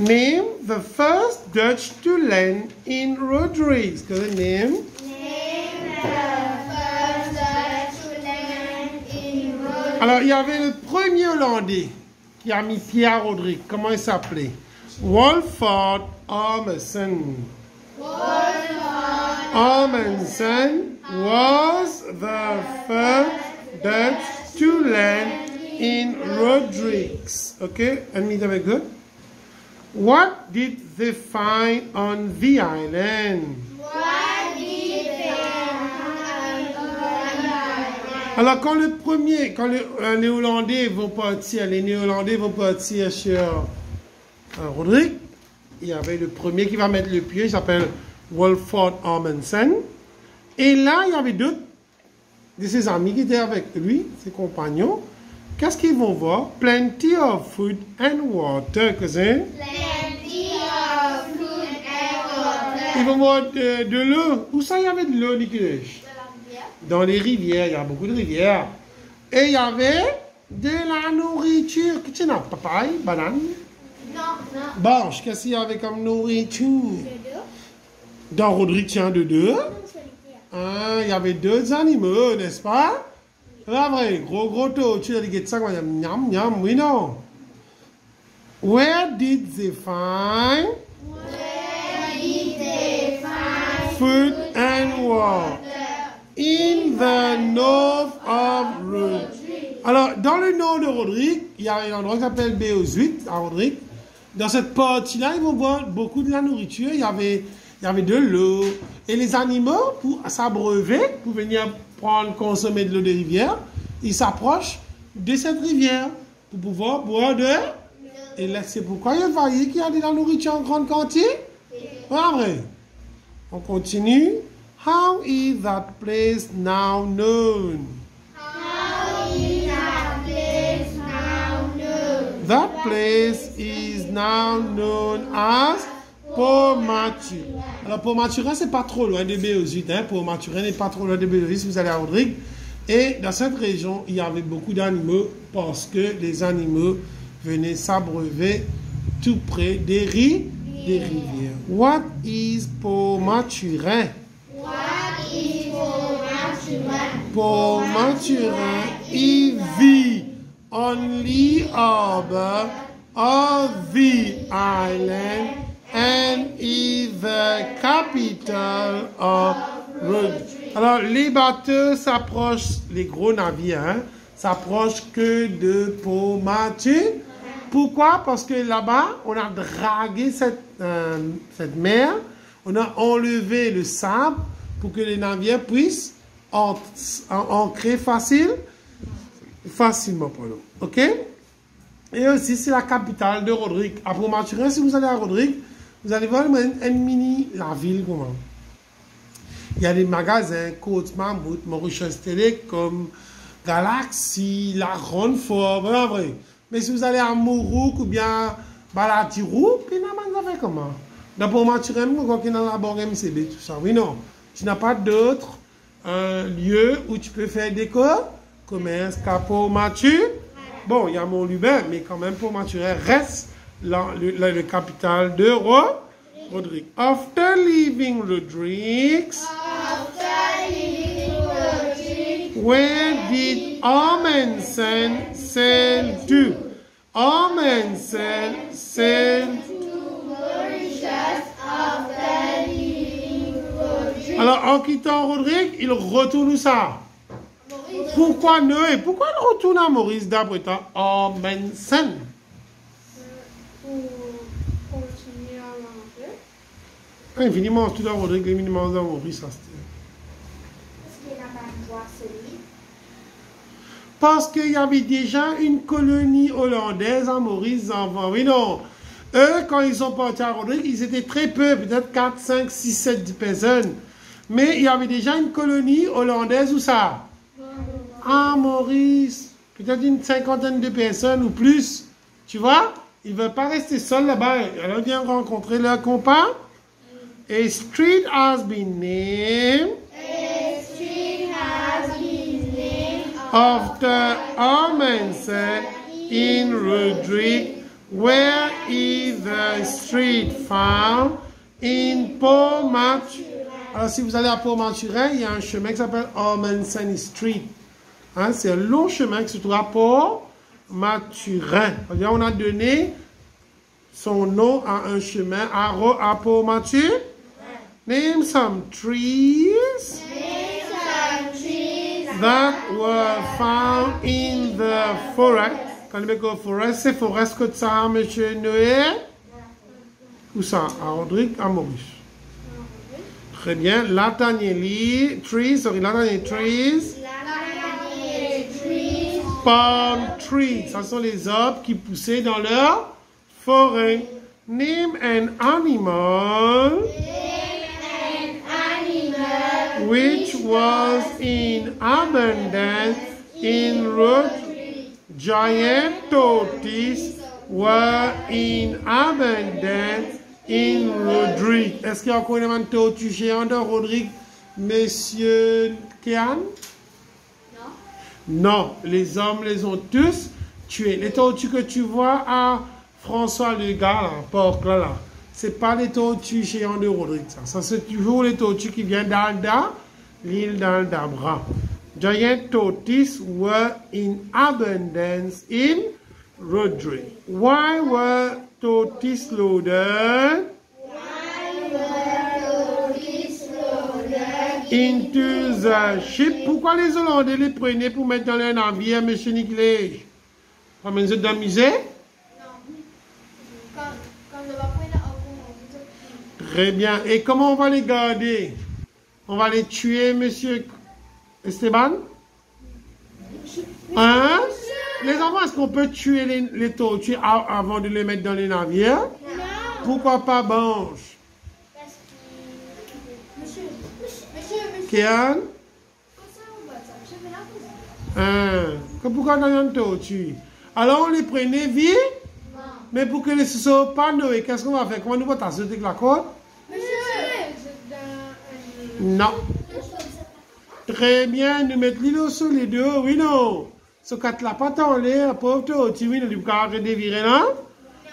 Name the first Dutch to land in Rodrigues. Name. Name the first Dutch to land in Rodrigues. Alors, il y avait le premier Hollandais qui a mis pied à Rodrigues. Comment il s'appelait? Wolfert Amundsen. Wolfert Amundsen was the first Dutch to land in Rodrigues. Okay, and me very good. What did they find on the island? What did they find on the island? Alors, quand les Hollandais vont partir, les Néerlandais vont partir sur Rodrigue, il y avait le premier qui va mettre le pied, il s'appelle Wolfert Amundsen. Et là, il y avait deux de ses amis qui étaient avec lui, ses compagnons. Qu'est-ce qu'ils vont voir? Plenty of food and water, cousin. Plenty of food and water. Ils vont voir de l'eau. Où ça, il y avait de l'eau, Nicolas? Dans les rivières, il y a beaucoup de rivières. Et il y avait de la nourriture. Qu'est-ce que tu as? Papaye, banane? Non, non. Barge, qu'est-ce qu'il y avait comme nourriture? Dans Rodrigue, tiens, de deux. Ah, il y avait deux animaux, n'est-ce pas? C'est vrai, gros taux. Tu as dit que ça, miam, oui, non. Where did they find Where did they find food and water? In the north of Rodrigue. Alors, dans le nord de Rodrigue, il y a un endroit qui s'appelle Béozuit, à Rodrigue. Dans cette partie-là, ils vont voir beaucoup de la nourriture. Il y avait de l'eau. Et les animaux, pour s'abreuver, pour venir consommer de l'eau des rivières, ils s'approchent de cette rivière pour pouvoir boire de... Et là, c'est pourquoi il voyait qu'il y a de la nourriture en grande quantité. Pas vrai. On continue. How is that place now known? How is that place now known? That place is now known as Port-Mathurin. Alors, Port-Mathurin, c'est pas trop loin de Béozuit. Hein? Port-Mathurin n'est pas trop loin de Béozuit si vous allez à Rodrigue. Et dans cette région, il y avait beaucoup d'animaux parce que les animaux venaient s'abreuver tout près des rivières. What is Port-Mathurin? What is Port-Mathurin? Port-Mathurin is the only harbour of the island and is the capital of Rodrigue. Alors, les bateaux s'approchent, les gros navires, hein, s'approchent que de Port-Mathurin. Pourquoi? Parce que là-bas, on a dragué cette mer, on a enlevé le sable pour que les navires puissent ancrer facilement pour nous. OK? Et aussi, c'est la capitale de Rodrigue. À Port-Mathurin, si vous allez à Rodrigue, vous allez voir la ville, comment? Il y a des magasins, Côte Mammouth, Mauritius Télécom, Galaxy, La Ronfort, vrai. Mais si vous allez à Mourouk ou bien Balatirou, puis vous fait comment? Dans Port-Mathurin, vous avez dans la banque MCB, tout ça. Oui, non. Tu n'as pas d'autres lieux où tu peux faire des commerces qu'à Port-Mathurin. Bon, il y a Montluber, mais quand même Port-Mathurin reste le capital de Rodrigue. After leaving Rodrigue, where did Amundsen sail to? Amundsen sailed To Mauritius after leaving Rodrigue. Alors, en quittant Rodrigue, il retourne où ça? Pourquoi Noé? Pourquoi il retourne à Maurice d'après toi? Amundsen. Pour continuer à manger. Infiniment, tout dans Rodrigue, infiniment dans Maurice. Ça, Parce qu'il n'a pas une voie solide. parce qu'il y avait déjà une colonie hollandaise à Maurice avant. Oui, non. Eux, quand ils sont partis à Rodrigue, ils étaient très peu, peut-être 4, 5, 6, 7 personnes. Mais il y avait déjà une colonie hollandaise où ça? À Maurice. Peut-être une cinquantaine de personnes ou plus. Tu vois? Ils ne veulent pas rester seuls là-bas. Alors, ils viennent rencontrer leur compas. A street has been named A street has been named after Amundsen in Rodrigue Where is the street found in Port-Maturin? Alors, si vous allez à Port-Maturin, il y a un chemin qui s'appelle Ormond Street. Hein, c'est un long chemin qui se trouve à Port-Maturin. On a donné son nom à un chemin à Port-Maturin. Name some trees that were found in the forest. Quand il dit forest, c'est forest que ça, monsieur Noé? Où ça? À Rodrigue, à Maurice. Très bien. Latanier trees. Palm trees. Ce sont les arbres qui poussaient dans leur forêt. Name an animal which was in abundance in Rodrigue. Giant tortoises were in abundance in Rodrigue. Est-ce qu'il y a encore une tortue géante dans Rodrigue, monsieur Kéan? Non, les hommes les ont tous tués. Les tortues que tu vois à François le gars, là, porc là, c'est pas les tortues géantes de Rodrigue. Ça c'est toujours les tortues qui viennent d'Alda, l'île d'Aldabra. Giant tortoises were in abundance in Rodrigue. Why were tortoises loaded into the ship? Pourquoi les Hollandais les prenaient pour mettre dans les navires, monsieur Nicolas? Comme ils ont d'amuser? Quand le bateau est en Très bien. Et comment on va les garder? On va les tuer, monsieur Esteban? Hein? Les enfants, est-ce qu'on peut tuer les tortues avant de les mettre dans les navires? Non. Pourquoi pas Banche? Parce que... Monsieur. Kéan? Comme ça, on va ça. Je vais la poser. Pourquoi dans une tortue? Alors on les prenait vite? Non. Mais pour que les soient pas noués, qu'est-ce qu'on va faire? Comment nous va t'assurer avec la côte? Monsieur. Non. Très bien, nous mettons l'île sur les deux, oui non. Ce quatre la patte en l'air, pauvre tortue, oui, nous pas arrêter de virer là?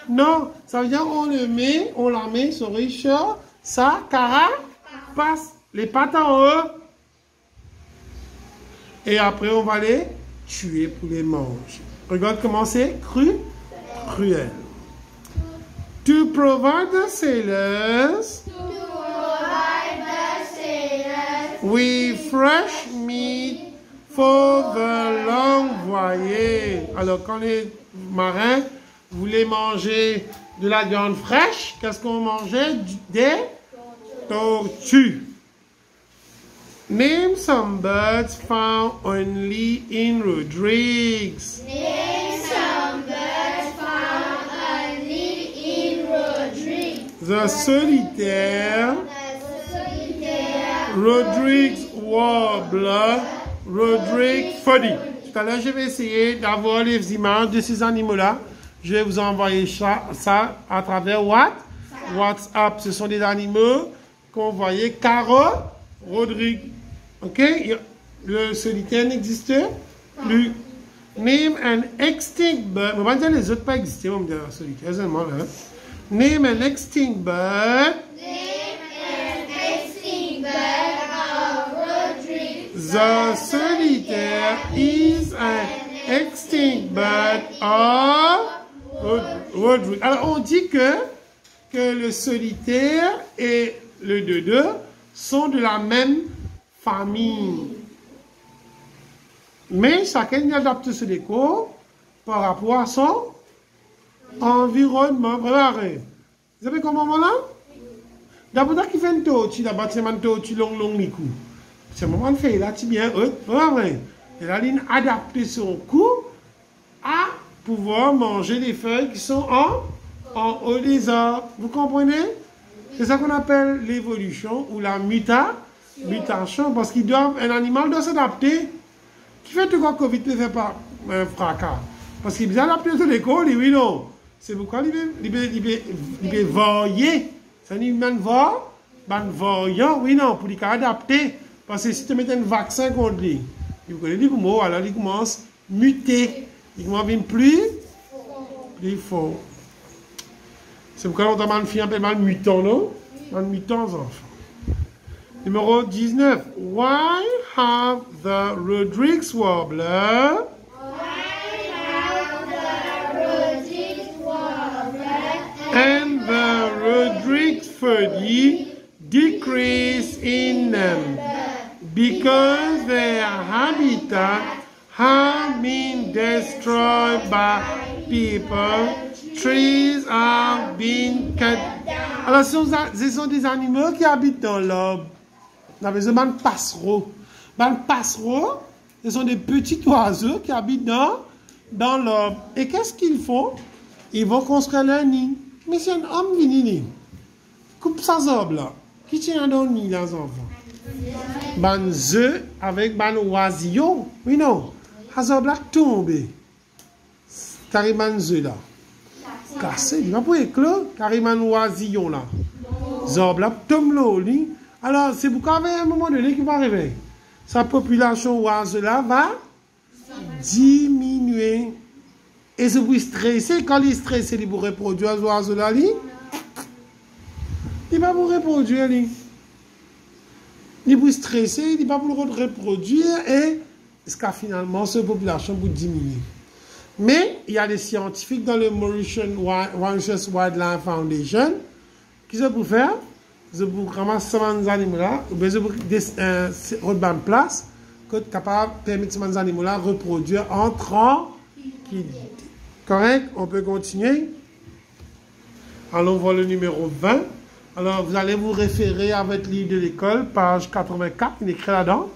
Non, ça veut dire on la met sur Richard, ça, passe les pattes en haut. Et après on va les tuer pour les manger. Regarde comment c'est cruel. To provide the sailors with fresh meat for the long voyage. Alors quand les marins voulaient manger de la viande fraîche, qu'est-ce qu'on mangeait? Des tortues. Name some birds found only in Rodrigue. Name some birds found only in Rodrigue. The solitaire, Rodrigue warbler, Rodrigue foddy. Tout à l'heure, je vais essayer d'avoir les images de ces animaux-là. Je vais vous envoyer ça à travers WhatsApp. Ce sont des animaux qu'on voyait. Caro, Rodrigue. Ok? Le solitaire n'existe plus. Name an extinct bird. On va dire les autres pas exister. On va dire solitaire seulement là. Name an extinct bird. Name an extinct bird of Rodrigue. The solitaire is an extinct bird of Rodrigue. Alors on dit que le solitaire et le dodo sont de la même famille. Mais chacun adapte ce décor par rapport à son environnement. Préparez. Vous savez comment on là? D'abord, qui fait une tortue, d'abord, c'est une tortue long, les coups. C'est un moment de faire là, tu bien, préparez. Et la ligne adapte son cou à pouvoir manger des feuilles qui sont en haut des arbres. Vous comprenez? C'est ça qu'on appelle l'évolution ou la mutation, parce un animal doit s'adapter. Qui fait tout quoi Covid ne fait pas un fracas? Parce qu'il est bien adapté à l'école, oui, non. C'est pourquoi il est voyé. C'est un humain voyant, oui, non, pour qu'il adapter. Parce que si tu mets un vaccin contre lui, il commence à muter. Il commence à devenir plus fort. C'est pourquoi on a une fille appelle mal 8 ans, non? 8 ans, enfants. Numéro 19. Why have the Rodrigues warbler and the Rodrigues fuddy decrease in them? Because their habitat have been destroyed by people, trees have been cut. Alors, ce sont des animaux qui habitent dans l'arbre. On appelle ça des passereaux. Les passereaux, ce sont des petits oiseaux qui habitent dans l'arbre. Et qu'est-ce qu'ils font? Ils vont construire leur nid. Mais c'est un homme qui dit, coupe ça l'arbre là. Qui tient dans le nid, les enfants? Ban œufs avec ban oisillons. Oui, non. Les arbres là tombent. Carrément œufs là. Cassé. Il va pas éclore. Carrément oisillons là. Les arbres là tombent là. Alors, c'est pourquoi à un moment donné qui va arriver. Sa population oiseau là va diminuer. Et c'est pour stresser. Quand il est stressé, il va reproduire les oiseaux là. Il va vous reproduire. Il va stresser, il va vous reproduire. Et finalement, cette population va diminuer. Mais il y a des scientifiques dans le Mauritius Wildlife Foundation qui se pour faire. Je vous ramasse ces animaux-là, ou bien je vous redonne une place, qui est capable de permettre ces animaux-là de reproduire en tranquillité. Correct? On peut continuer. Allons voir le numéro 20. Alors, vous allez vous référer à votre livre de l'école, page 84, il est écrit là-dedans.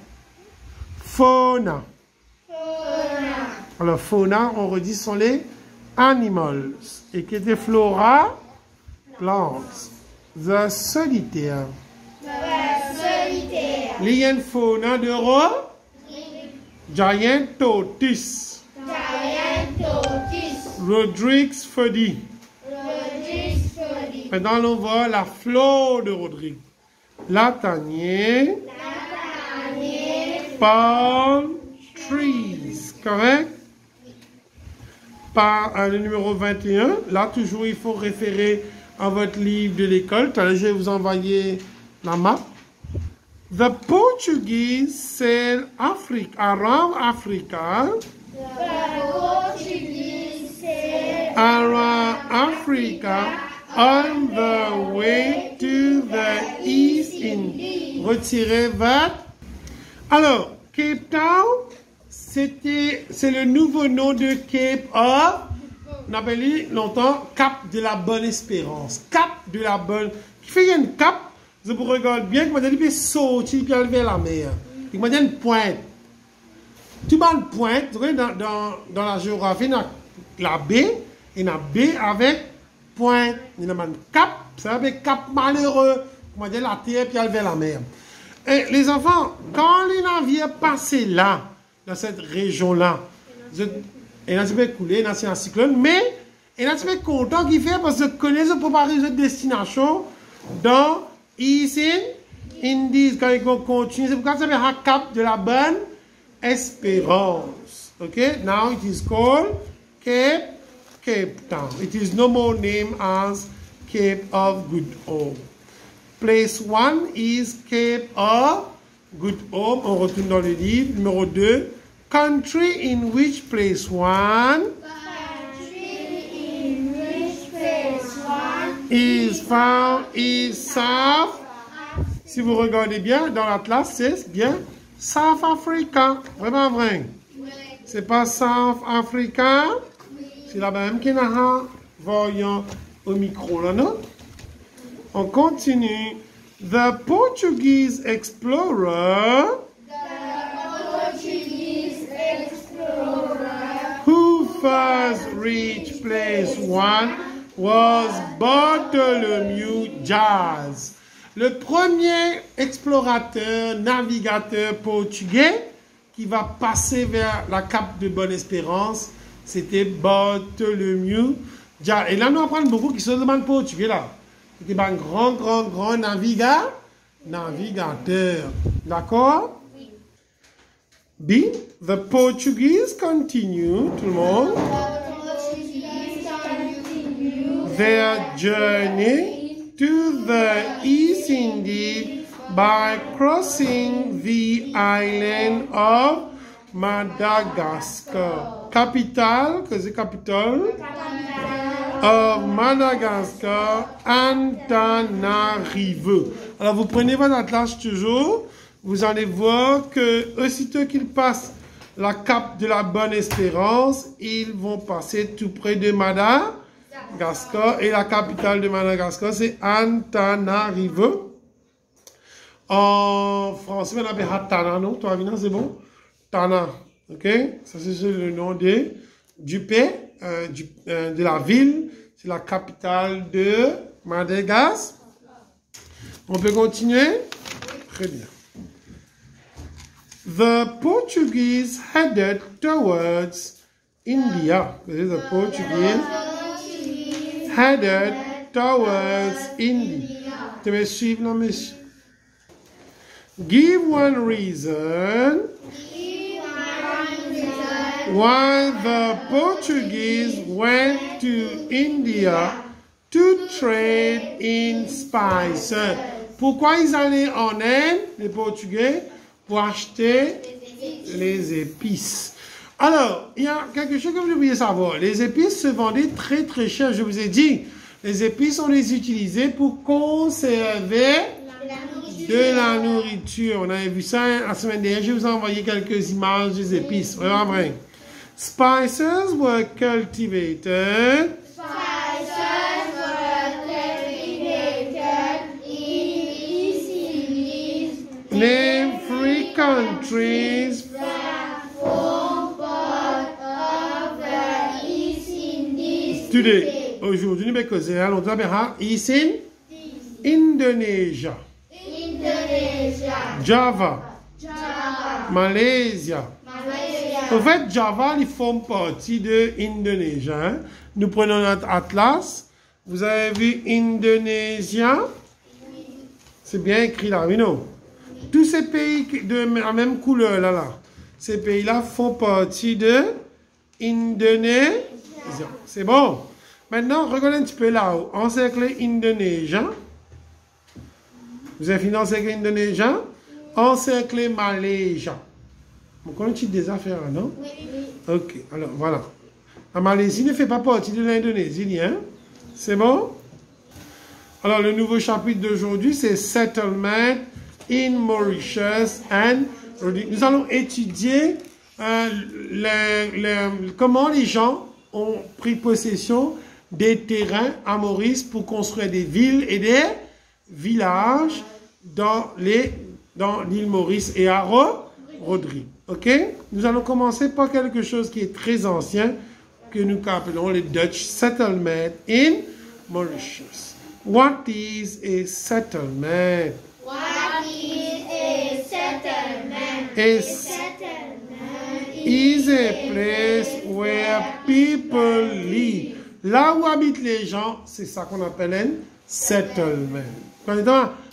Fauna. Alors, fauna, on redit, sont les animals. Et qui était flora, plantes. The solitaire. Lion fauna de Giant tortoise. Rodrigues fuddy. Maintenant, on voit la flore de Rodrigue. La tanière. Palm trees. Correct? Par le numéro 21. Là, toujours, il faut référer à votre livre de l'école. Tout à l'heure, je vais vous envoyer la map. The Portuguese sail around Africa. Around Africa on the way to the East Indies. Retirez votre. Alors, Cape Town, c'est le nouveau nom de Cape of. On appelait longtemps Cap de la Bonne Espérance. Cap de la Bonne. Qui fait une cap, je vous regarde bien, qui m'a dit, il sortir, puis vers la mer. Il m'a dit une pointe. Tu mets une pointe, dans la géographie, dans la baie, et la baie avec pointe. Il y a un cap, ça veut dire cap malheureux. Il m'a dit la terre, puis vers la mer. Et les enfants, quand les navires passaient là, dans cette région-là, et là, c'est pas coulé, là, c'est un cyclone, mais, et là, c'est pas content qu'il fait parce que connaît ce préparer cette destination dans East Indies, quand ils vont continuer. C'est pourquoi ça s'appelle un Cap de la Bonne Espérance. Ok? Now it is called Cape Town. It is no more named as Cape of Good Hope. Place 1 is Cape of Good Hope. On retourne dans le livre. Numéro 2. Country in which place 1 is found is South. Si vous regardez bien dans l'atlas, c'est bien South Africa. Vraiment vrai. C'est pas South Africa. C'est la même qui n'a voyant au micro là, non? On continue. The Portuguese explorer. Who first reached place 1 was Bartholomew Dias. Le premier explorateur, navigateur portugais qui va passer vers la Cape de Bonne-Espérance, c'était Bartholomew Dias. Et là, nous apprenons beaucoup qui se demandent portugais là. C'était un grand navigateur. D'accord? B. The Portuguese continue, tout le monde. their journey to the East Indies by crossing the island of Madagascar. Capitale, que c'est capitale? Of Madagascar, Antananarivo. Alors vous prenez votre atlas toujours, vous allez voir que aussitôt qu'ils passent la cape de la Bonne Espérance, ils vont passer tout près de Madagascar et la capitale de Madagascar c'est Antananarivo. En français on appelle Tana, non? Toi Avina, c'est bon? Tana, ok? Ça c'est le nom du pays. De la ville, c'est la capitale de Madagascar. On peut continuer? Très bien. The Portuguese headed towards India. The Portuguese headed towards India. Tu me suis, non, monsieur? Give one reason why the Portuguese went to India to trade in spices. Pourquoi ils allaient en Inde, les Portugais, pour acheter les épices? Alors, il y a quelque chose que vous devriez savoir. Les épices se vendaient très très cher, je vous ai dit. Les épices, on les utilisait pour conserver de la nourriture. On avait vu ça la semaine dernière. Je vous ai envoyé quelques images des épices. Vraiment. Spices were cultivated in every countries today. Aujourd'hui, nous faisons longtemps ici Indonesia, Java, Malaysia. En fait, Java, il forme partie de Indonésie. Hein? Nous prenons notre atlas. Vous avez vu Indonésia? C'est bien écrit là, oui, non? Tous ces pays de la même couleur, là. Ces pays-là font partie de Indonésie. C'est bon? Maintenant, regardez un petit peu là-haut. Encercler Indonésie. Vous avez fini d'encercler Indonésie? Encercler Malaisie. Vous connaissez des affaires, non? Oui. Ok, alors voilà. La Malaisie ne fait pas partie de l'Indonésie, hein? C'est bon? Alors, le nouveau chapitre d'aujourd'hui, c'est Settlement in Mauritius and... Nous allons étudier comment les gens ont pris possession des terrains à Maurice pour construire des villes et des villages dans l'île Maurice et à Rodrigue. Ok? Nous allons commencer par quelque chose qui est très ancien, que nous appelons le Dutch Settlement in Mauritius. What is a settlement? What is a settlement? A settlement is a place where people live. Là où habitent les gens, c'est ça qu'on appelle un settlement.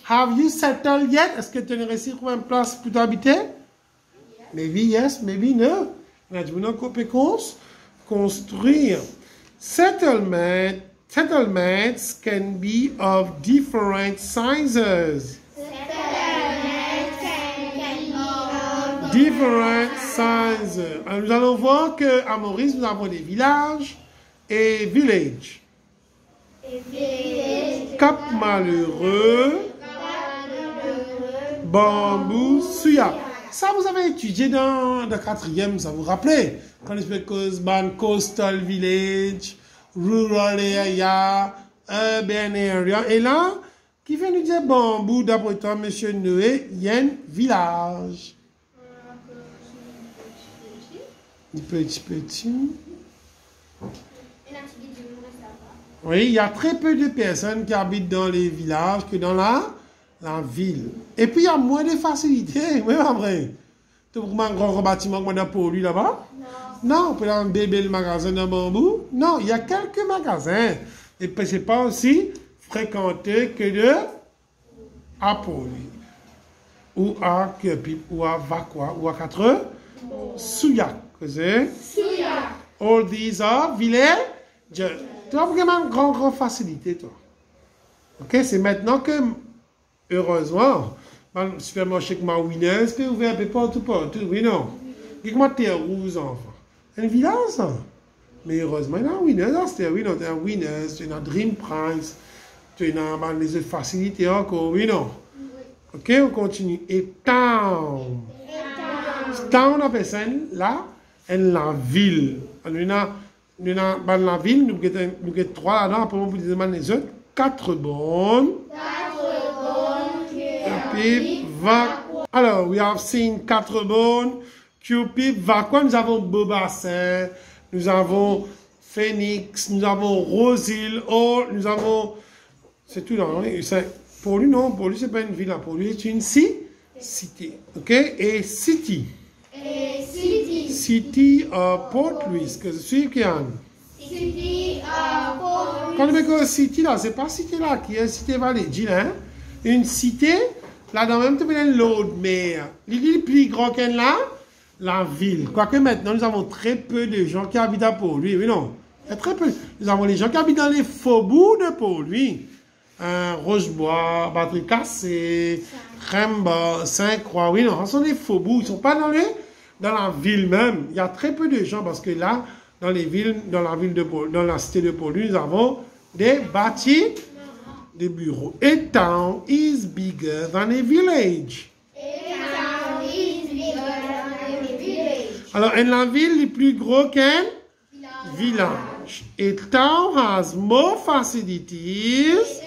Have you settled yet? Est-ce que tu as réussi à trouver une place pour t'habiter? Maybe yes, maybe no. On peut construire. Settlements can be of different sizes. Different sizes. Alors, nous allons voir qu'à Maurice, nous avons des villages et villages. Cap Malheureux, Bambou, Suya. Ça, vous avez étudié dans le 4e, ça vous rappelez? Quand on explique Coastal Village, Rural Area, Urban Area. Et là, qui vient nous dire Bambou, d'après toi, monsieur Noé, il y a un village. Petit. Oui, il y a très peu de personnes qui habitent dans les villages que dans la ville. Et puis, il y a moins de facilité. Oui, vrai. Tu vois un grand bâtiment comme pour lui là-bas? Non. On peut avoir un bébé le magasin de Bambou? Non, il y a quelques magasins. Et puis, ce n'est pas aussi fréquenté que de Apoli. Ou à Kepip, ou à Vakwa, ou à 4 Souyak. Souyak. All these are villages. Tu vas avoir une grande facilité, toi. Ok, c'est maintenant que, heureusement, dans le supermarché que ma Winners peut ouvrir un peu partout, oui, non. Dis-moi, t'es rouge, enfant. Un village, ça. Mais heureusement, il y a un Winners, oui, non, tu as un Winners, tu as Dream Price, tu as les autres facilités encore, oui, non. Ok, on continue. Et town. Town, on appelle ça là, la ville. Dans la ville, nous avons 3 là-dedans, après on vous dit les autres. 4 bonnes. Cupid, alors, we have seen 4 bonnes. Cupid, Vaqua, nous avons Beaubassin, nous avons Phoenix, nous avons Roseville, nous avons. C'est tout là. Pour lui, non, pour lui, c'est pas une ville, pour lui, c'est une cité. Ok? Et city. City Port Louis, que je suis qui a. Quand on dit city là, c'est pas cité là qui est cité Vallée, hein? Une cité, là dans même temps, l'autre, mais l'île est plus grand qu'elle là, la ville. Quoique maintenant, nous avons très peu de gens qui habitent à Port-Louis, oui, non? Il y a très peu. Nous avons les gens qui habitent dans les faubourgs de Port-Louis. Rochebois, Batterie Cassée, Remba, Saint-Croix, oui, non, ce sont des faubourgs, ils ne sont pas dans la ville même. Il y a très peu de gens parce que là, dans les villes, dans la cité de Port-Louis, nous avons des bâtiments, des bureaux. A town is bigger than a village. Alors, la ville est plus gros qu'un village. A town has more facilities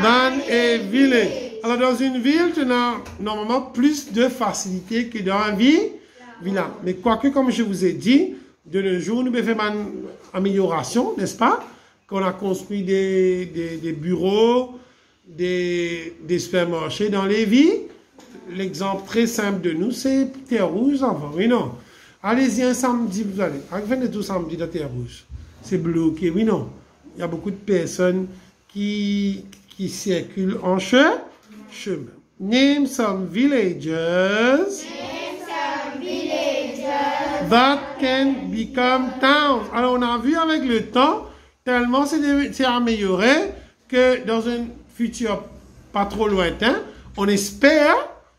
than a village. Alors, dans une ville, tu as normalement plus de facilités que dans un village. Mais quoique, comme je vous ai dit, de nos jours, nous avons fait une amélioration, n'est-ce pas? Qu'on a construit des bureaux, des supermarchés dans les villes. L'exemple très simple de nous, c'est Terre Rouge, enfin, oui, non. Allez-y un samedi, vous allez. Venez tout samedi dans Terre Rouge. C'est bloqué, oui, non. Il y a beaucoup de personnes qui circulent en chemin. Name some villages that can become towns. Alors, on a vu avec le temps, tellement c'est amélioré que dans un futur pas trop lointain, on espère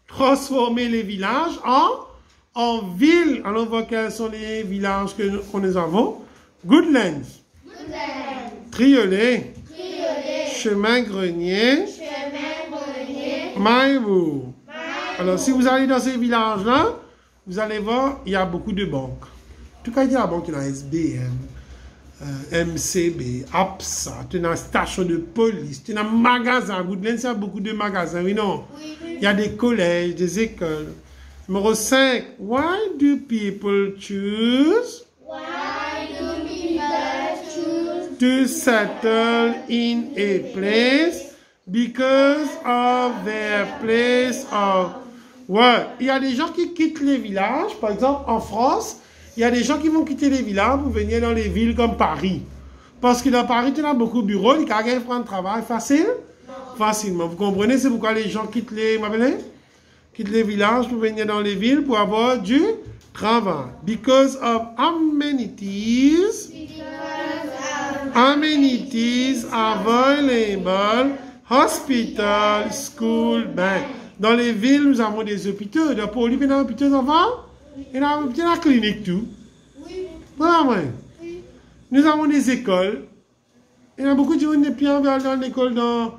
transformer les villages en villes. Alors, on voit quels sont les villages que nous avons. Goodlands. Triolet. Chemin Grenier. Maïbou. Alors, si vous allez dans ces villages-là, vous allez voir, il y a beaucoup de banques. En tout cas, il y a la banque, il y a SBM, MCB, APSA, il y a une station de police, il y a un magasin. Goodlands, il y a beaucoup de magasins, oui, non? Il y a des collèges, des écoles. Numéro 5. Why do people choose to settle in a place? Because of their place of work. Il y a des gens qui quittent les villages. Par exemple, en France, il y a des gens qui vont quitter les villages pour venir dans les villes comme Paris. Parce que dans Paris, tu as beaucoup de bureaux. Les gars prennent un travail facile. Facilement. Vous comprenez? C'est pourquoi les gens quittent les villages pour venir dans les villes pour avoir du travail. Because of amenities available. Hospital, school, bank. Dans les villes, nous avons des hôpitaux. Dans Port-Louis, il y a des hôpitaux enfants. Il y a la clinique tout. Oui. Oui. Nous avons des écoles. Il y a beaucoup de gens qui viennent dans l'école dans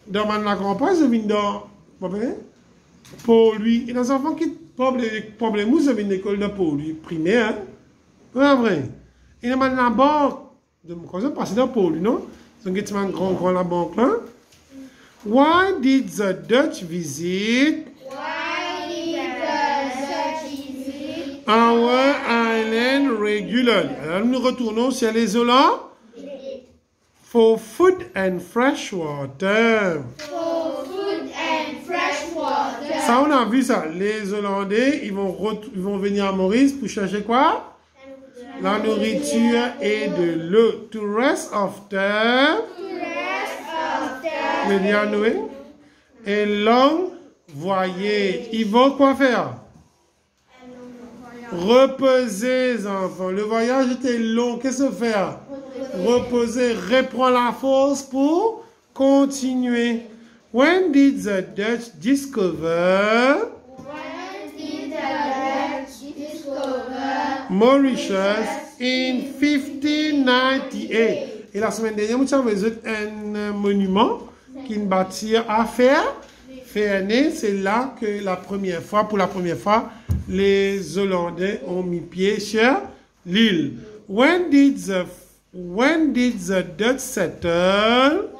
la campagne, ils viennent dans Port-Louis. Il y a des enfants qui ont des problèmes. Ils viennent dans l'école de Port-Louis primaire. Oui, vrai. Il y a la banque. Quand on passe dans Port-Louis, non? C'est un grand la banque là. Why did the Dutch visit our island regularly? Alors nous retournons sur les Hollandais. For food and fresh water. Ça, on a vu ça. Les Hollandais, ils vont venir à Maurice pour chercher quoi? La nourriture et de l'eau. To rest after. Et long voyage. Ils vont quoi faire? Reposez, enfants. Le voyage était long. Qu'est-ce que faire? Reposer. Reprends la force pour continuer. When did the Dutch discover Mauritius in 1598? Et la semaine dernière, nous avons visité un monument qui est bâti à Ferné. C'est là que pour la première fois, les Hollandais ont mis pied sur l'île. When did the Dutch settle?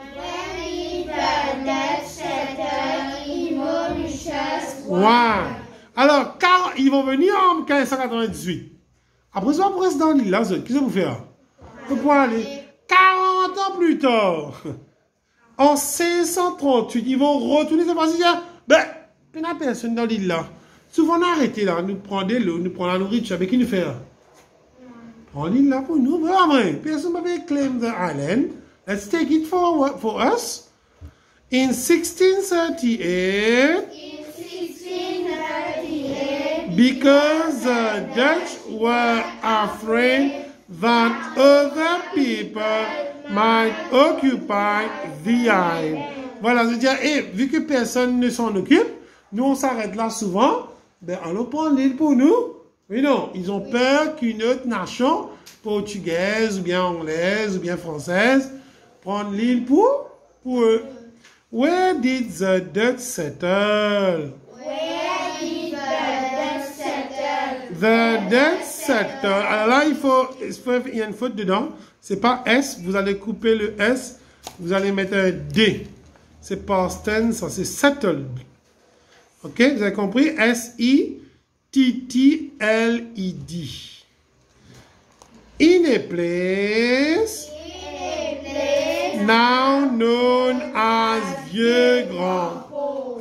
Ouais. Alors, car ils vont venir en 1598. Après ça, on reste dans l'île. Qu'est-ce que vous faites? Vous pouvez aller 40 ans plus tard. En 1638, ils vont retourner cette fois-ci. Ben, il n'y a personne dans l'île là. Souvent, on a arrêté là. Nous prenons de l'eau, nous prenons la nourriture. Avec qui nous faire? Prends l'île là pour nous. Personne ne peut claim the island. Let's take it for us. In 1638, because the Dutch were afraid that other people might occupy the island. Voilà, c'est-à-dire, vu que personne ne s'en occupe, nous on s'arrête là souvent, ben allons prendre l'île pour nous. Mais non, ils ont peur qu'une autre nation, portugaise, ou bien anglaise, ou bien française, prenne l'île pour eux. Where did the Dutch settle? The Dutch settle. Alors là, il y a une faute dedans. C'est pas S. Vous allez couper le S. Vous allez mettre un D. C'est past tense, ça c'est settled. Ok, vous avez compris? S-I-T-T-L-E-D. In a place now known as Vieux-Grand-Port.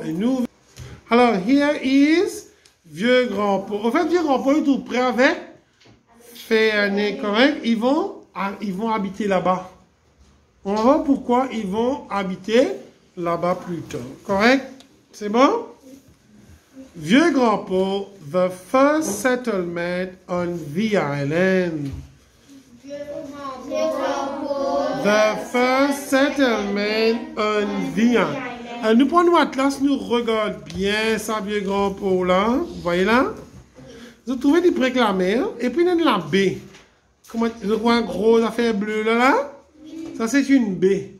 Alors, here is Vieux-Grand-Port. En fait, Vieux-Grand-Port est tout près avec Ferné, correct? Ils vont habiter là-bas. On va voir pourquoi ils vont habiter là-bas plus tard. Correct? C'est bon? Vieux-Grand-Port, the first settlement on the island. The first settlement on the island. Nous prenons l'Atlas, nous regardons bien ça, Vieux-Grand-Port là. Vous voyez là? Vous trouvez des près de la mer, et puis il y a de la baie. Comment, je vois un gros affaire bleue là? Ça c'est une baie.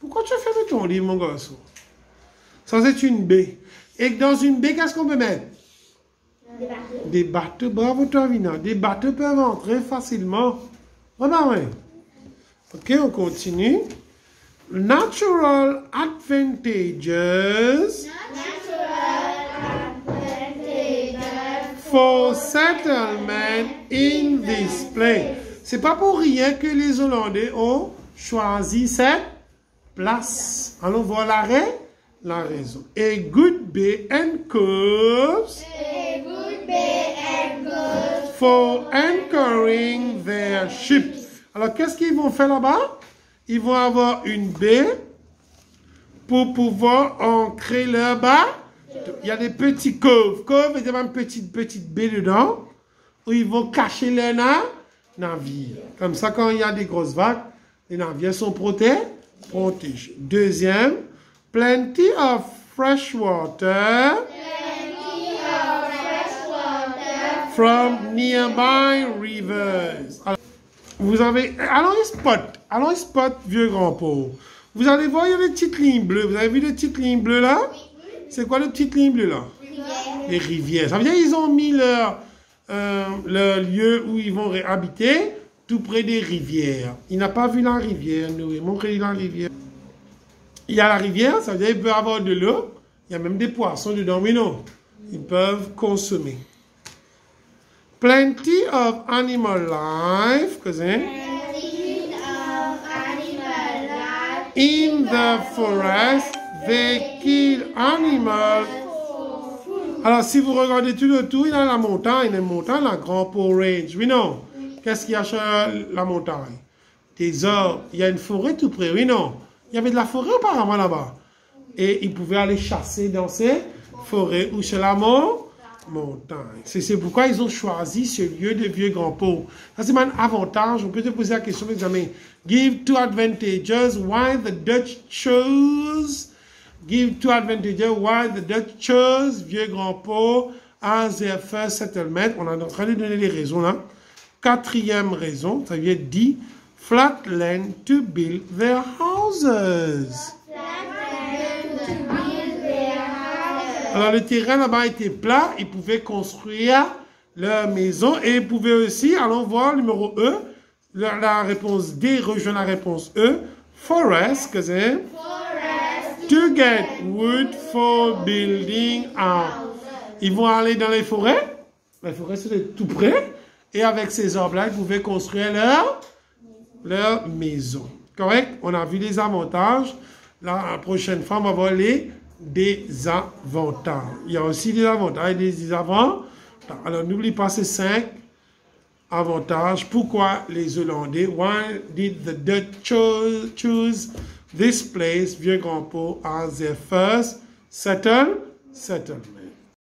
Pourquoi tu as fermé ton livre, mon garçon? Ça c'est une baie. Et dans une baie, qu'est-ce qu'on peut mettre? Des bateaux. Bravo toi, Vina. Des bateaux peuvent entrer facilement. Voilà, oui. Ok, on continue. Natural advantages for settlement in this place. C'est pas pour rien que les Hollandais ont choisi cette place. Allons voir la raison. A good bay and coves for anchoring their ships. Alors, qu'est-ce qu'ils vont faire là-bas? Ils vont avoir une baie pour pouvoir ancrer leur bas. Il y a des petits coves. Coves, il y a une petite baie dedans où ils vont cacher leurs navires. Comme ça, quand il y a des grosses vagues, les navires sont protégés. Deuxième, plenty of fresh water from nearby rivers. Alors, vous avez, allons spot Vieux-Grand-Port. Vous allez voir, il y a des petites lignes bleues. Vous avez vu les petites lignes bleues là? C'est quoi les petites lignes bleues là? Les rivières. Ça veut dire qu'ils ont mis leur lieu où ils vont habiter tout près des rivières. Il n'a pas vu la rivière, nous. Il montre la rivière. Il y a la rivière, ça veut dire qu'il peut avoir de l'eau. Il y a même des poissons dedans, mais non. Ils peuvent consommer. Plenty of animal life, cousin. In the forest, they kill animals. Alors, si vous regardez tout autour, il y a la montagne, la Grand-Port Range. Oui, non. Qu'est-ce qu'il y a sur la montagne? Des arbres. Il y a une forêt tout près. Oui, non. Il y avait de la forêt apparemment là-bas. Et ils pouvaient aller chasser dans ces forêts ou chez la montagne. C'est pourquoi ils ont choisi ce lieu de Vieux-Grand-Port. Ça, c'est un avantage. On peut te poser la question, l'examen. Give 2 advantages why the Dutch chose. Give 2 advantages why the Dutch chose Vieux-Grand-Port as their first settlement. On est en train de donner les raisons là. Quatrième raison, ça vient dit flat land to build their houses. Alors, le terrain là-bas était plat, ils pouvaient construire leur maison et ils pouvaient aussi, allons voir numéro E, la réponse D rejoint la réponse E, forest, que c'est to get wood for building house. Ils vont aller dans les forêts c'est tout près, et avec ces arbres-là, ils pouvaient construire leur maison. Correct? On a vu les avantages. La prochaine fois, on va voir les désavantages. Il y a aussi des avantages et des désavantages. Alors, n'oublie pas ces 5 avantages. Pourquoi les Hollandais? Why did the Dutch choose this place, Vieux-Grand-Port, as their first settlement?